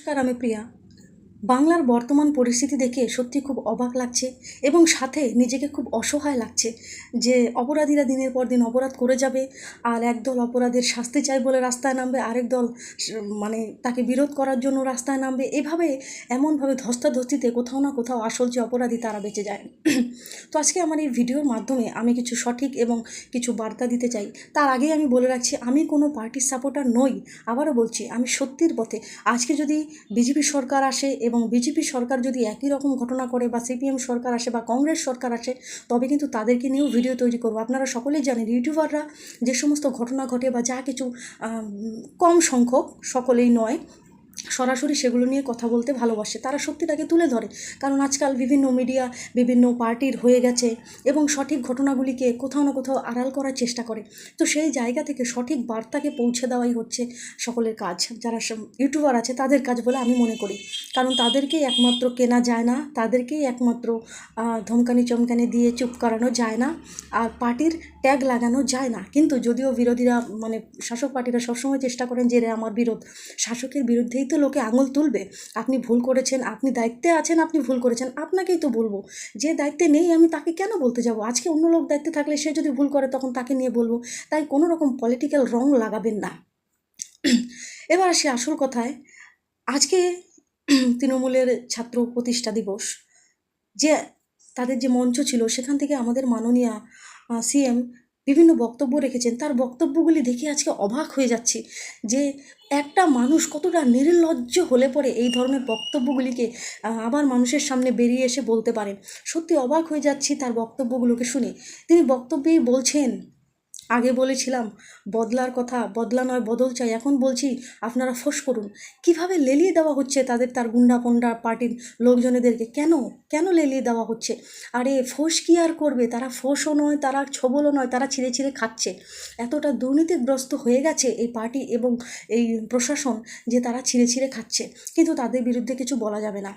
নমস্কার, আমি প্রিয়া। বাংলার বর্তমান পরিস্থিতি দেখে সত্যি খুব অবাক লাগছে এবং সাথে নিজেকে খুব অসহায় লাগছে যে অপরাধীরা দিনের পর দিন অপরাধ করে যাবে, আর একদল অপরাধের শাস্তি চাই বলে রাস্তায় নামবে, আরেক দল মানে তাকে বিরোধ করার জন্য রাস্তায় নামবে। এভাবে এমনভাবে ধস্তাধস্তিতে কোথাও না কোথাও আসল যে অপরাধী তারা বেঁচে যায়। তো আজকে আমার এই ভিডিওর মাধ্যমে আমি কিছু সঠিক এবং কিছু বার্তা দিতে চাই। তার আগেই আমি বলে রাখছি, আমি কোনো পার্টির সাপোর্টার নই। আবারও বলছি, আমি সত্যির পথে। আজকে যদি বিজেপি সরকার আসে এবং বিজেপি সরকার যদি একই রকম ঘটনা করে, বা সিপিএম সরকার আসে বা কংগ্রেস সরকার আসে, তবে কিন্তু তাদেরকে নিয়েও ভিডিও তৈরি করবো। আপনারা সকলেই জানেন, ইউটিউবাররা যে সমস্ত ঘটনা ঘটে বা যা কিছু কম সংখ্যক, সকলেই নয়, সরাসরি সেগুলো নিয়ে কথা বলতে ভালোবাসে, তারা সত্যিটাকে তুলে ধরে। কারণ আজকাল বিভিন্ন মিডিয়া বিভিন্ন পার্টির হয়ে গেছে এবং সঠিক ঘটনাগুলিকে কোথাও না কোথাও আড়াল করার চেষ্টা করে। তো সেই জায়গা থেকে সঠিক বার্তাকে পৌঁছে দেওয়াই হচ্ছে সকলের কাজ, যারা ইউটিউবার আছে তাদের কাজ বলে আমি মনে করি। কারণ তাদেরকেই একমাত্র কেনা যায় না, তাদেরকেই একমাত্র ধমকানি চমকানি দিয়ে চুপ করানো যায় না, আর পার্টির ট্যাগ লাগানো যায় না। কিন্তু যদিও বিরোধীরা মানে শাসক পার্টিরা সবসময় চেষ্টা করেন যে আমার বিরোধ, শাসকের বিরুদ্ধেই তো লোকে আঙুল তুলবে। আপনি ভুল করেছেন, আপনি দায়িত্বে আছেন, আপনি ভুল করেছেন, আপনাকেই তো বলবো। যে দায়িত্বে নেই আমি তাকে কেন বলতে যাব? আজকে অন্য লোক দায়িত্বে থাকলে সে যদি ভুল করে তখন তাকে নিয়ে বলবো। তাই কোনো রকম পলিটিক্যাল রং লাগাবেন না। এবার আসি আসল কথায়। আজকে তৃণমূলের ছাত্র প্রতিষ্ঠা দিবস, যে তাদের যে মঞ্চ ছিল সেখান থেকে আমাদের মাননীয়া সিএম বিভিন্ন বক্তব্য রেখেছেন। তার বক্তব্যগুলি দেখে আজকে অবাক হয়ে যাচ্ছি যে একটা মানুষ কতটা নির্লজ্জ হলে পরে এই ধরনের বক্তব্যগুলিকে আবার মানুষের সামনে বেরিয়ে এসে বলতে পারেন। সত্যি অবাক হয়ে যাচ্ছি তার বক্তব্যগুলোকে শুনে। তিনি বক্তব্যেই বলছেন, আগে বলেছিলাম বদলার কথা, বদলা নয় বদল চাই, এখন বলছি আপনারা ফোঁস করুন। কিভাবে লেলিয়ে দেওয়া হচ্ছে তার গুন্ডা পন্ডা পার্টির লোকজনেদেরকে? কেন কেন লেলিয়ে দেওয়া হচ্ছে? আরে ফোঁস কি আর করবে? তারা ফোঁসও নয়, তারা ছোবলও নয়, তারা ছিঁড়ে ছিঁড়ে খাচ্ছে। এতটা দুর্নীতিগ্রস্ত হয়ে গেছে এই পার্টি এবং এই প্রশাসন যে তারা ছিঁড়ে ছিঁড়ে খাচ্ছে, কিন্তু তাদের বিরুদ্ধে কিছু বলা যাবে না।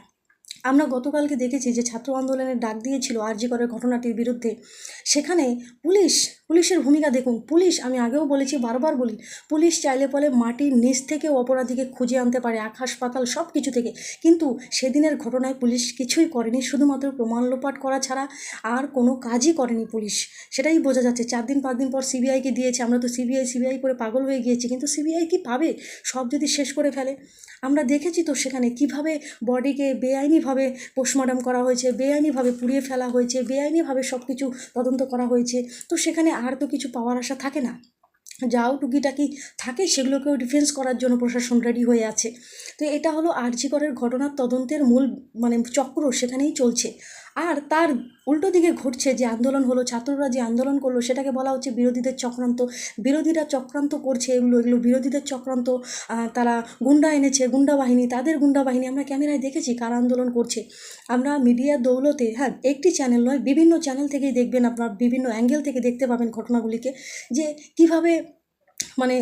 আমরা গতকালকে দেখেছি যে ছাত্র আন্দোলনের ডাক দিয়েছিল আরজি করের ঘটনাটির বিরুদ্ধে। সেখানে পুলিশের ভূমিকা দেখুন। পুলিশ, আমি আগেও বলেছি, বারবার বলি, পুলিশ চাইলে পরে মাটির নিচ থেকে অপরাধীকে খুঁজে আনতে পারে, আকাশ পাতাল সব কিছু থেকে। কিন্তু সেদিনের ঘটনায় পুলিশ কিছুই করেনি, শুধুমাত্র প্রমাণ লোপাট করা ছাড়া আর কোনো কাজই করেনি পুলিশ। সেটাই বোঝা যাচ্ছে। 4 দিন 5 দিন পর সিবিআইকে দিয়েছে। আমরা তো সিবিআই করে পাগল হয়ে গিয়েছি, কিন্তু সিবিআই কি পাবে সব যদি শেষ করে ফেলে? আমরা দেখেছি তো সেখানে কিভাবে বডিকে বেআইনিভাবে পোস্টমর্টম করা হয়েছে, বেআইনিভাবে পুড়িয়ে ফেলা হয়েছে, বেআইনিভাবে সব কিছু তদন্ত করা হয়েছে। তো সেখানে আর তো কিছু পাওয়ার আশা থাকে না। যাও টুকিটাকি থাকে সেগুলোকেও ডিফেন্স করার জন্য প্রশাসন রেডি হয়ে আছে। তো এটা হলো আরজি করের ঘটনার তদন্তের মূল মানে চক্র সেখানেই চলছে। আর তার উল্টো দিকে ঘটছে যে আন্দোলন হলো, ছাত্ররা যে আন্দোলন করলো সেটাকে বলা হচ্ছে বিরোধীদের চক্রান্ত। বিরোধীরা চক্রান্ত করছে, এগুলো বিরোধীদের চক্রান্ত। তারা গুন্ডা এনেছে, গুন্ডা বাহিনী, তাদের গুন্ডা বাহিনী। আমরা ক্যামেরায় দেখেছি কারা আন্দোলন করছে। আমরা মিডিয়ার দৌলতে, হ্যাঁ, একটি চ্যানেল নয়, বিভিন্ন চ্যানেল থেকেই দেখবেন, আপনার বিভিন্ন অ্যাঙ্গেল থেকে দেখতে পাবেন ঘটনাগুলিকে, যে কিভাবে মানে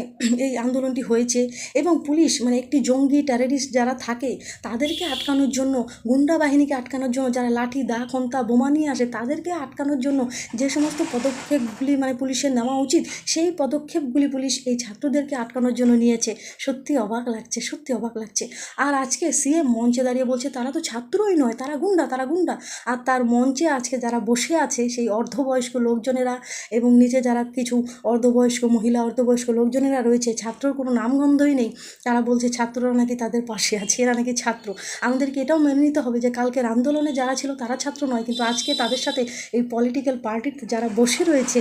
এই আন্দোলনটি হয়েছে। এবং পুলিশ মানে একটি জঙ্গি টেররিস্ট যারা থাকে তাদেরকে আটকানোর জন্য, গুন্ডা বাহিনীকে আটকানোর জন্য, যারা লাঠি দা খন্তা বোমা নিয়ে আসে তাদেরকে আটকানোর জন্য যে সমস্ত পদক্ষেপগুলি মানে পুলিশের নেওয়া উচিত, সেই পদক্ষেপগুলি পুলিশ এই ছাত্রদেরকে আটকানোর জন্য নিয়েছে। সত্যি অবাক লাগছে, সত্যি অবাক লাগছে। আর আজকে সিএম মঞ্চে দাঁড়িয়ে বলছে তারা তো ছাত্রই নয়, তারা গুন্ডা, তারা গুন্ডা। আর তার মঞ্চে আজকে যারা বসে আছে সেই অর্ধবয়স্ক লোকজনেরা এবং নিচে যারা কিছু অর্ধবয়স্ক মহিলা, অর্ধবয়স্ক লোকজনেরা রয়েছে, ছাত্রর কোনো নামগন্ধই নেই। তারা বলছে ছাত্ররা নাকি তাদের পাশে আছে, এরা নাকি ছাত্র। আমাদেরকে এটাও মেনে নিতে হবে যে কালকের আন্দোলনে যারা ছিল তারা ছাত্র নয়, কিন্তু আজকে তাদের সাথে এই পলিটিক্যাল পার্টিতে যারা বসে রয়েছে,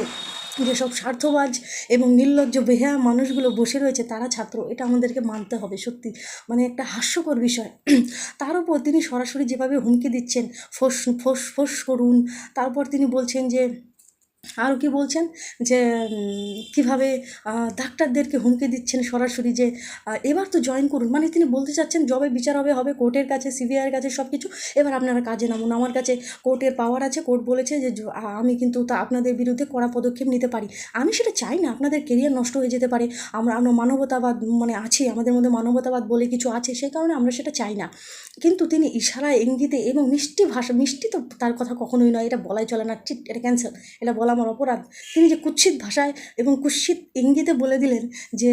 যেসব স্বার্থবাজ এবং নির্লজ্জ বেহায়া মানুষগুলো বসে রয়েছে, তারা ছাত্র। এটা আমাদেরকে মানতে হবে। সত্যি মানে একটা হাস্যকর বিষয়। তার উপর তিনি সরাসরি যেভাবে হুমকি দিচ্ছেন, ফোঁস ফোঁস ফোঁস করুন। তারপর তিনি বলছেন যে, আরও কি বলছেন যে কীভাবে ডাক্তারদেরকে হুমকি দিচ্ছেন সরাসরি যে এবার তো জয়েন করুন। মানে তিনি বলতে চাচ্ছেন যবে বিচার হবে হবে কোর্টের কাছে, সিবিআইয়ের কাছে, সব কিছু। এবার আপনারা কাজে নামুন, আমার কাছে কোর্টের পাওয়ার আছে, কোর্ট বলেছে যে আমি কিন্তু তা আপনাদের বিরুদ্ধে কড়া পদক্ষেপ নিতে পারি। আমি সেটা চাই না, আপনাদের কেরিয়ার নষ্ট হয়ে যেতে পারে। আমরা মানবতাবাদ মানে আছি, আমাদের মধ্যে মানবতাবাদ বলে কিছু আছে, সেই কারণে আমরা সেটা চাই না। কিন্তু তিনি ইশারায়, ইঙ্গিতে এবং মিষ্টি ভাষা, মিষ্টি তো তার কথা কখনোই নয়, এটা বলাই চলে না, ঠিক, এটা ক্যান্সেল, এটা বলা বলা আমার অপরাধ। তিনি যে কুৎসিত ভাষায় এবং কুৎসিত ইঙ্গিতে বলে দিলেন যে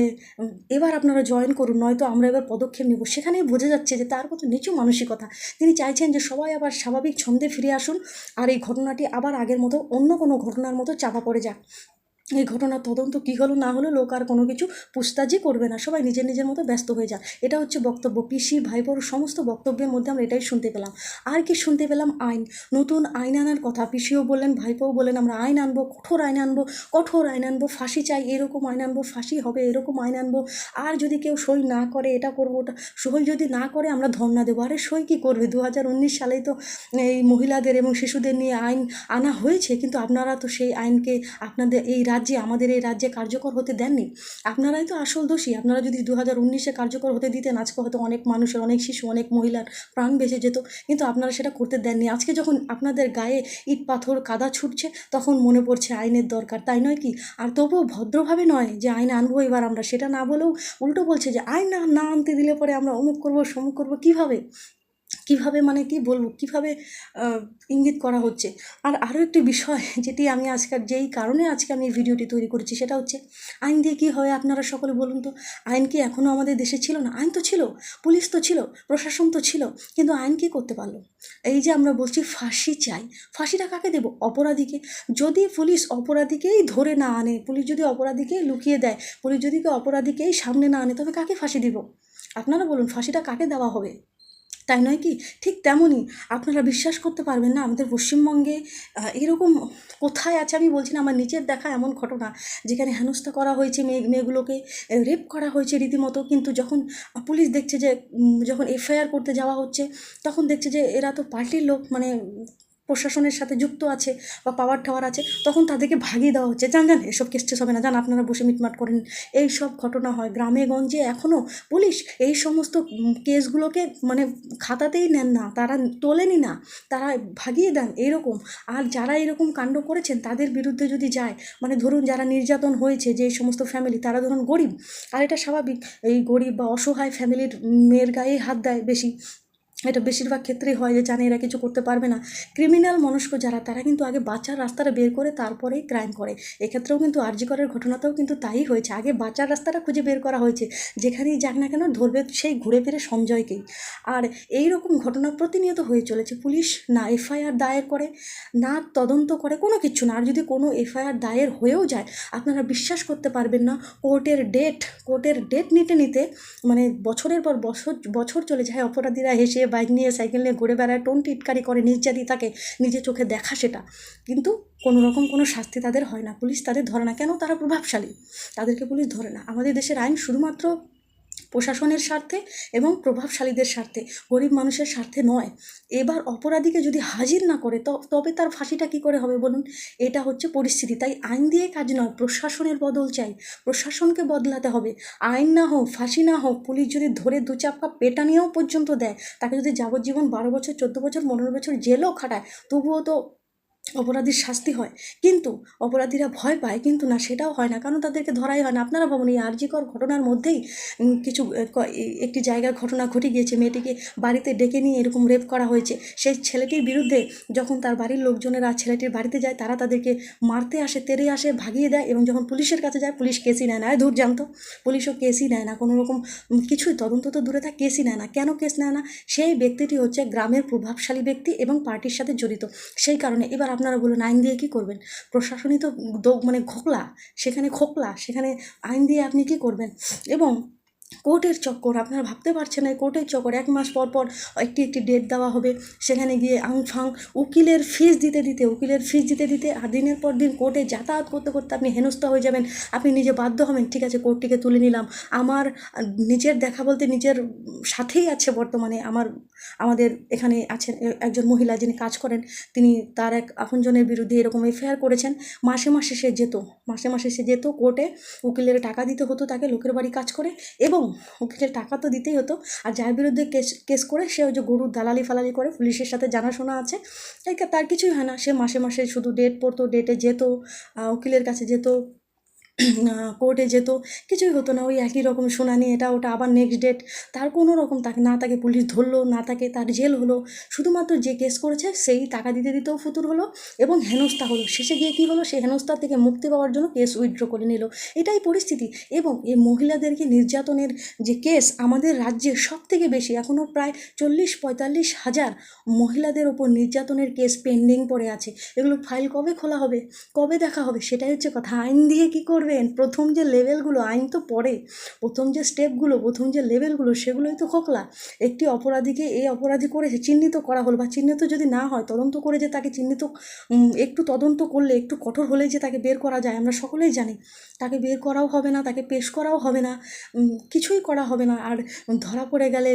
এবার আপনারা জয়েন করুন, নয়তো আমরা এবার পদক্ষেপ নেব, সেখানেই বোঝা যাচ্ছে যে তার কত নিচু মানসিকতা। তিনি চাইছেন যে সবাই আবার স্বাভাবিক ছন্দে ফিরে আসুন, আর এই ঘটনাটি আবার আগের মতো অন্য কোনো ঘটনার মতো চাপা পড়ে যাক। এই ঘটনার তদন্ত কী হলো না হলো লোক আর কোনো কিছু পুছতাছই করবে না, সবাই নিজের নিজের মতো ব্যস্ত হয়ে যাক। এটা হচ্ছে বক্তব্য পিসি ভাইপোর সমস্ত বক্তব্যের মধ্যে আমরা এটাই শুনতে পেলাম। আর কি শুনতে পেলাম? আইন, নতুন আইন আনার কথা। পিসিও বললেন, ভাইপোও বললেন, আমরা আইন আনবো, কঠোর আইন আনবো, কঠোর আইন আনবো, ফাঁসি চাই এরকম আইন আনবো, ফাঁসি হবে এরকম আইন আনবো। আর যদি কেউ সই না করে এটা করবো, ওটা সই যদি না করে আমরা ধর্ণা দেবো। আরে সই কী করবে? 2019 সালেই তো এই মহিলাদের এবং শিশুদের নিয়ে আইন আনা হয়েছে, কিন্তু আপনারা তো সেই আইনকে আপনাদের এই রাজ্যে, আমাদের এই রাজ্যে কার্যকর হতে দেননি। আপনারাই তো আসল দোষী। আপনারা যদি 2019-এ কার্যকর হতে দিতেন, আজকে হয়তো অনেক মানুষের, অনেক শিশু, অনেক মহিলার প্রাণ বেঁচে যেত, কিন্তু আপনারা সেটা করতে দেননি। আজকে যখন আপনাদের গায়ে ইট পাথর কাদা ছুটছে, তখন মনে পড়ছে আইনের দরকার, তাই নয় কি? আর তবুও ভদ্রভাবে নয় যে আইন আনবো এবার আমরা, সেটা না বলেও উল্টো বলছে যে আইন না আনতে দিলে পরে আমরা অমুক করবো সমুক করবো। কীভাবে মানে কি বলবো, কীভাবে ইঙ্গিত করা হচ্ছে। আর আরও একটি বিষয় যেটি আমি যেই কারণে আজকে আমি এই ভিডিওটি তৈরি করেছি, সেটা হচ্ছে আইন দিয়ে কী হয় আপনারা সকলে বলুন তো? আইন কি এখনও আমাদের দেশে ছিল না? আইন তো ছিল, পুলিশ তো ছিল, প্রশাসন তো ছিল, কিন্তু আইন কী করতে পারলো? এই যে আমরা বলছি ফাঁসি চাই, ফাঁসিটা কাকে দেব? অপরাধীকে। যদি পুলিশ অপরাধীকেই ধরে না আনে, পুলিশ যদি অপরাধীকেই লুকিয়ে দেয়, পুলিশ যদি অপরাধীকেই সামনে না আনে, তবে কাকে ফাঁসি দিব? আপনারা বলুন, ফাঁসিটা কাকে দেওয়া হবে? তাই নয় কি? ঠিক তেমনই আপনারা বিশ্বাস করতে পারবেন না, আমাদের পশ্চিমবঙ্গে এরকম কোথায় আছে আমি বলছি না, আমার নিজের দেখা এমন ঘটনা যেখানে হেনস্থা করা হয়েছে মেয়েগুলোকে, রেপ করা হয়েছে রীতিমতো, কিন্তু যখন পুলিশ দেখছে যে যখন এফআইআর করতে যাওয়া হচ্ছে, তখন দেখছে যে এরা তো পার্টির লোক, মানে প্রশাসনের সাথে যুক্ত আছে বা পাওয়ার টাওয়ার আছে, তখন তাদেরকে ভাগিয়ে দেওয়া হচ্ছে। জান এসব কেস টেস হবে না, জান আপনারা বসে মিটমাট করেন। এই সব ঘটনা হয় গ্রামে গঞ্জে এখনও। পুলিশ এই সমস্ত কেসগুলোকে মানে খাতাতেই নেন না, তারা তোলেনই না, তারা ভাগিয়ে দেন এইরকম। আর যারা এরকম কাণ্ড করেছেন তাদের বিরুদ্ধে যদি যায়, মানে ধরুন যারা নির্যাতন হয়েছে, যে সমস্ত ফ্যামিলি, তারা ধরুন গরিব, আর এটা স্বাভাবিক, এই গরিব বা অসহায় ফ্যামিলির মেয়ের গায়েই হাত দেয় বেশি। এটা বেশিরভাগ ক্ষেত্রেই হয় যে জানে এরা কিছু করতে পারবে না। ক্রিমিনাল মনস্ক যারা, তারা কিন্তু আগে বাচ্চার রাস্তাটা বের করে তারপরেই ক্রাইম করে। এক্ষেত্রেও কিন্তু আর জি করের ঘটনাতেও কিন্তু তাই হয়েছে, আগে বাচ্চার রাস্তাটা খুঁজে বের করা হয়েছে, যেখানেই যাক না কেন ধরবে সেই ঘুরে ফিরে সঞ্জয়কেই। আর এই রকম ঘটনা প্রতিনিয়ত হয়ে চলেছে। পুলিশ না এফআইআর দায়ের করে, না তদন্ত করে, কোনো কিচ্ছু না। আর যদি কোনো এফআইআর দায়ের হয়েও যায়, আপনারা বিশ্বাস করতে পারবেন না, কোর্টের ডেট নিতে নিতে মানে বছরের পর বছর বছর চলে যায়। অপরাধীরা হেসে বাইক নিয়ে সাইকেল নিয়ে ঘুরে বেড়ায়, টোন টিটকারি করে, নির্যাতি থাকে, নিজে চোখে দেখা সেটা, কিন্তু কোনো রকম কোনো শাস্তি তাদের হয় না, পুলিশ তাদের ধরে না। কেন? তারা প্রভাবশালী, তাদেরকে পুলিশ ধরে না। আমাদের দেশের আইন শুধুমাত্র প্রশাসনের স্বার্থে এবং প্রভাবশালীদের স্বার্থে, গরিব মানুষের স্বার্থে নয়। এবার অপরাধীকে যদি হাজির না করে তবে তার ফাঁসিটা কী করে হবে বলুন? এটা হচ্ছে পরিস্থিতি। তাই আইন দিয়ে কাজ নয়, প্রশাসনের বদল চাই, প্রশাসনকে বদলাতে হবে। আইন না হোক, ফাঁসি না হোক, পুলিশ যদি ধরে দু চাপকা পেটানিও পর্যন্ত দেয়, তাকে যদি যাবজ্জীবন 12 বছর 14 বছর 15 বছর জেলও খাটায়, তবুও তো অপরাধীর শাস্তি হয়। কিন্তু অপরাধীরা ভয় পায়, কিন্তু না, সেটাও হয় না, কারণ তাদেরকে ধরাই হয় না। আপনারা ভাবুন, এই আরজিকর ঘটনার মধ্যেই কিছু একটি জায়গার ঘটনা ঘটে গিয়েছে, মেয়েটিকে বাড়িতে ডেকে নিয়ে এরকম রেপ করা হয়েছে। সেই ছেলেটির বিরুদ্ধে যখন তার বাড়ির লোকজনেরা ছেলেটির বাড়িতে যায়, তারা তাদেরকে মারতে আসে, তেড়ে আসে, ভাগিয়ে দেয়, এবং যখন পুলিশের কাছে যায়, পুলিশ কেসই নেয় না। দূর জানতো, পুলিশও কেসই নেয় না, কোনো রকম কিছুই তদন্ত তো দূরে থাক, কেসই নেয় না। কেন কেস নেয় না? সেই ব্যক্তিটি হচ্ছে গ্রামের প্রভাবশালী ব্যক্তি এবং পার্টির সাথে জড়িত, সেই কারণে। এবার আপনারা বলুন, আইন দিয়ে কী করবেন? প্রশাসনই তো মানে খোকলা, সেখানে আইন দিয়ে আপনি কী করবেন? এবং কোর্টের চক্কর, আপনারা ভাবতে পারছেন না, কোর্টের চক্কর। 1 মাস পর পর একটি ডেট দেওয়া হবে, সেখানে গিয়ে আংফাং উকিলের ফিস দিতে দিতে আর দিনের পর দিন কোর্টে যাতায়াত করতে করতে আপনি হেনস্থা হয়ে যাবেন। আপনি নিজে বাধ্য হবেন, ঠিক আছে কোর্টটিকে তুলে নিলাম। আমার নিজের দেখা বলতে নিজের সাথেই আছে বর্তমানে আমাদের এখানে আছেন একজন মহিলা যিনি কাজ করেন, তিনি তার এক আপনজনের বিরুদ্ধে এরকম এফআইআর করেছেন। মাসে মাসে সে যেত কোর্টে, উকিলের টাকা দিতে হতো তাকে, লোকের বাড়ি কাজ করে, এবং উকিলের টাকা তো দিতেই হতো। আর যার বিরুদ্ধে কেস করে, সে ওই যে গরুর দালালি ফালালি করে, পুলিশের সাথে জানাশোনা আছে, তার কিছুই হয় না। সে মাসে মাসে শুধু ডেট পড়তো, ডেটে যেত, উকিলের কাছে যেত, কোর্টে যেত, কিছুই হতো না, ওই একই রকম শুনানি, এটা ওটা, আবার নেক্সট ডেট, তার কোনো রকম তাকে পুলিশ ধরলো না, তার জেল হলো, শুধুমাত্র যে কেস করেছে সেই টাকা দিতে দিতেও ফুতুর হলো এবং হেনস্থা হলো, শেষে গিয়ে কী হলো, সেই হেনস্থা থেকে মুক্তি পাওয়ার জন্য কেস উইথড্র করে নিল। এটাই পরিস্থিতি। এবং এই মহিলাদেরকে নির্যাতনের যে কেস আমাদের রাজ্যে সব থেকে বেশি, এখনও প্রায় 40-45 হাজার মহিলাদের ওপর নির্যাতনের কেস পেন্ডিং পড়ে আছে। এগুলো ফাইল কবে খোলা হবে, কবে দেখা হবে, সেটাই হচ্ছে কথা। আইন দিয়ে কি করবেন? প্রথম যে লেভেলগুলো, আইন তো পরে, প্রথম যে স্টেপগুলো, প্রথম যে লেভেলগুলো, সেগুলোই তো খোকলা। একটি অপরাধীকে এই অপরাধী করেছে চিহ্নিত করা হলো, বা চিহ্নিত যদি না হয়, তদন্ত করে যে তাকে চিহ্নিত, একটু তদন্ত করলে, একটু কঠোর হলে যে তাকে বের করা যায়, আমরা সকলেই জানি। তাকে বের করাও হবে না, তাকে পেশ করাও হবে না, কিছুই করা হবে না। আর ধরা পড়ে গেলে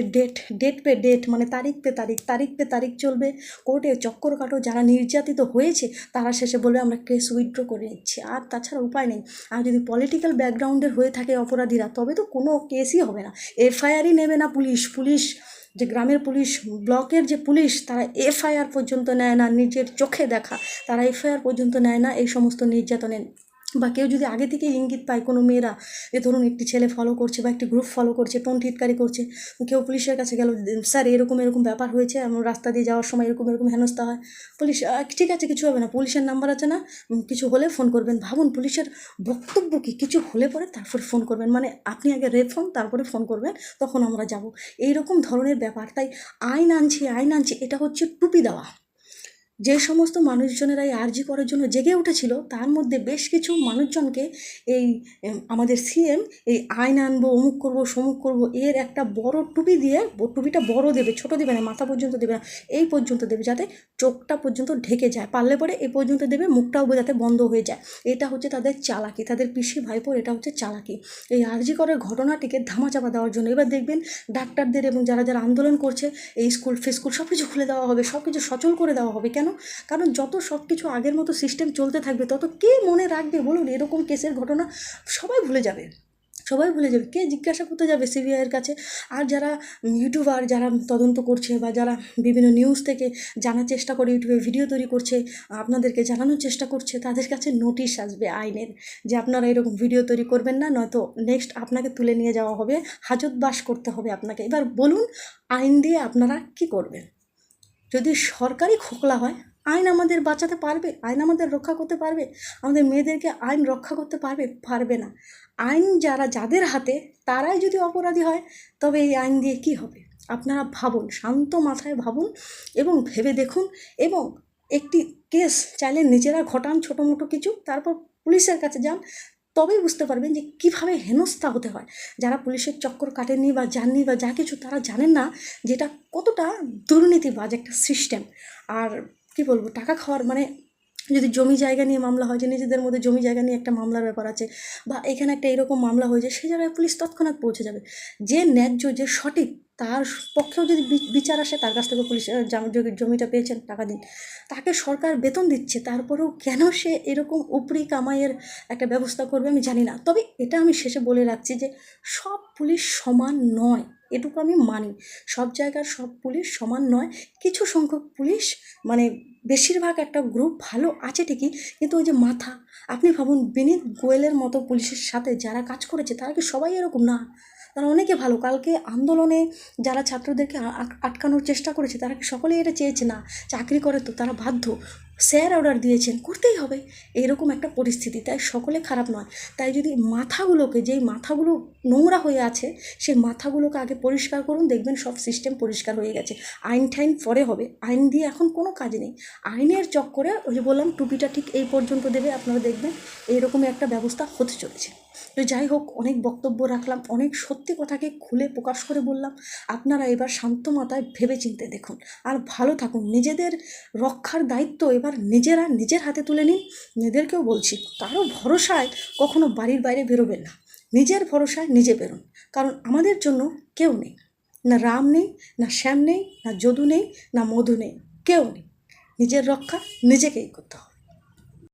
ডেট পে ডেট, মানে তারিখ পে তারিখ চলবে, কোর্টে চক্কর কাটো। যারা নির্যাতিত হয়েছে তারা শেষে বলবে আমরা কেস উইথড্র করে নিচ্ছি, আর তাছাড়া উপায় নেই। আর যদি পলিটিক্যাল ব্যাকগ্রাউন্ডের হয়ে থাকে অপরাধীরা, তবে তো কোনো কেসই হবে না, এফআইআরই নেবে না পুলিশ। যে গ্রামের পুলিশ, ব্লকের যে পুলিশ, তারা এফআইআর পর্যন্ত নেয় না, নিজের চোখে দেখা, তারা এফআইআর পর্যন্ত নেয় না এই সমস্ত নির্যাতনের। বা কেউ যদি আগে থেকে ইঙ্গিত পায়, কোনো মেয়েরা, এ ধরুন একটি ছেলে ফলো করছে বা একটি গ্রুপ ফলো করছে, টোন টিটকারি করছে, কেউ পুলিশের কাছে গেল, স্যার এরকম ব্যাপার হয়েছে, আমার রাস্তা দিয়ে যাওয়ার সময় এরকম হেনস্থা হয়, পুলিশ ঠিক আছে কিছু হবে না, পুলিশের নাম্বার আছে না, কিছু হলে ফোন করবেন। ভাবুন পুলিশের বক্তব্য কি, কিছু হলে পরে তারপরে ফোন করবেন, মানে আপনি আগে রেড ফোন, তারপরে ফোন করবেন, তখন আমরা যাব, এইরকম ধরনের ব্যাপার। তাই আইন আনছি, এটা হচ্ছে টুপি দেওয়া। যে সমস্ত মানুষজনেরা এই আরজি করার জন্য জেগে উঠেছিল, তার মধ্যে বেশ কিছু মানুষজনকে এই আমাদের সিএম এই আইন আনবো, অমুক করবো, সমুক করবো, এর একটা বড় টুপি দিয়ে, টুপিটা বড় দেবে, ছোট দেবে না, মাথা পর্যন্ত দেবে না, এই পর্যন্ত দেবে, যাতে চোখটা পর্যন্ত ঢেকে যায়, পারলে পরে এই পর্যন্ত দেবে, মুখটাও যাতে বন্ধ হয়ে যায়। এটা হচ্ছে তাদের চালাকি, তাদের পিসি ভাইপোর এটা হচ্ছে চালাকি, এই আরজি করার ঘটনাটিকে ধামাচাপা দেওয়ার জন্য। এবার দেখবেন ডাক্তারদের এবং যারা আন্দোলন করছে, এই স্কুল ফিস্কুল সব কিছু খুলে দেওয়া হবে, সব কিছু সচল করে দেওয়া হবে। কেন? কারণ যত সব কিছু আগের মতো সিস্টেম চলতে থাকবে, তত কে মনে রাখবে বলুন? এরকম কেসের ঘটনা সবাই ভুলে যাবে, কে জিজ্ঞাসা করতে যাবে সিবিআইয়ের কাছে? আর যারা ইউটিউবার, যারা তদন্ত করছে বা যারা বিভিন্ন নিউজ থেকে জানার চেষ্টা করে, ইউটিউবে ভিডিও তৈরি করছে, আপনাদেরকে জানানোর চেষ্টা করছে, তাদের কাছে নোটিশ আসবে আইনের, যে আপনারা এরকম ভিডিও তৈরি করবেন না, নয়তো নেক্সট আপনাকে তুলে নিয়ে যাওয়া হবে, হাজতবাস করতে হবে আপনাকে। এবার বলুন আইন দিয়ে আপনারা কি করবেন? যদি সরকারি খোকলা হয়, আইন আমাদের বাঁচাতে পারবে? আইন আমাদের রক্ষা করতে পারবে? আমাদের মেয়েদেরকে আইন রক্ষা করতে পারবে না। আইন যাদের হাতে, তারাই যদি অপরাধী হয়, তবে এই আইন দিয়ে কি হবে? আপনারা ভাবুন, শান্ত মাথায় ভাবুন এবং ভেবে দেখুন, এবং একটি কেস চাইলে নিজেরা ঘটান, ছোটো মোটো কিছু, তারপর পুলিশের কাছে যান, তবেই বুঝতে পারবেন যে কীভাবে হেনস্থা হতে হয়। যারা পুলিশের চক্কর কাটেননি বা জাননি বা যা কিছু, তারা জানেন না যেটা কতটা দুর্নীতিবাজ একটা সিস্টেম। আর কি বলবো, টাকা খাওয়ার, মানে যদি জমি জায়গা নিয়ে মামলা হয়, যে নিজেদের মধ্যে জমি জায়গা নিয়ে একটা মামলার ব্যাপার আছে, বা এখানে একটা এরকম মামলা হয়ে যায়, সেই জায়গায় পুলিশ তৎক্ষণাৎ পৌঁছে যাবে। যে ন্যায্য, যে সঠিক, তার পক্ষেও যদি বিচার আসে, তার কাছ থেকে পুলিশ জমিটা পেয়েছেন, টাকা দিন। তাকে সরকার বেতন দিচ্ছে, তারপরেও কেন সে এরকম উপরি কামাইয়ের একটা ব্যবস্থা করবে আমি জানি না। তবে এটা আমি শেষে বলে রাখছি যে সব পুলিশ সমান নয়, এটুকু আমি মানি। সব জায়গার সব পুলিশ সমান নয়, কিছু সংখ্যক পুলিশ, মানে বেশিরভাগ একটা গ্রুপ ভালো আছে ঠিকই, কিন্তু ওই যে মাথা, আপনি ভাবুন বিনীত গোয়েলের মতো পুলিশের সাথে যারা কাজ করেছে, তারা কি সবাই এরকম? না, তারা অনেকে ভালো। কালকে আন্দোলনে যারা ছাত্রদেরকে আটকানোর চেষ্টা করেছে, তারা কি সকলেই এটা চেয়েছে? না, চাকরি করে তো তারা বাধ্য, স্যার অর্ডার দিয়েছেন, করতেই হবে, এরকম একটা পরিস্থিতি। তাই সকলে খারাপ নয়। তাই যদি মাথাগুলোকে, যেই মাথাগুলো নোংরা হয়ে আছে, সেই মাথাগুলোকে আগে পরিষ্কার করুন, দেখবেন সব সিস্টেম পরিষ্কার হয়ে গেছে। আইন ঠাইন পরে হবে, আইন দিয়ে এখন কোনো কাজ নেই। আইনের চক্করে ওই যে বললাম, টুপিটা ঠিক এই পর্যন্ত দেবে, আপনারা দেখবেন এইরকমই একটা ব্যবস্থা হতে চলেছে। তো যাই হোক, অনেক বক্তব্য রাখলাম, অনেক সত্যি কথাকে খুলে প্রকাশ করে বললাম। আপনারা এবার শান্ত মাথায় ভেবে চিন্তে দেখুন, আর ভালো থাকুন। নিজেদের রক্ষার দায়িত্ব এবার নিজেরা নিজের হাতে তুলে নিন। নিজেদেরকেও বলছি, কারো ভরসায় কখনো বাড়ির বাইরে বেরোবেন না, নিজের ভরসায় নিজে বেরোন। কারণ আমাদের জন্য কেউ নেই, না রাম নেই, না শ্যাম নেই, না যদু নেই, না মধু নেই, কেউ নেই। নিজের রক্ষা নিজেকেই করতে হবে।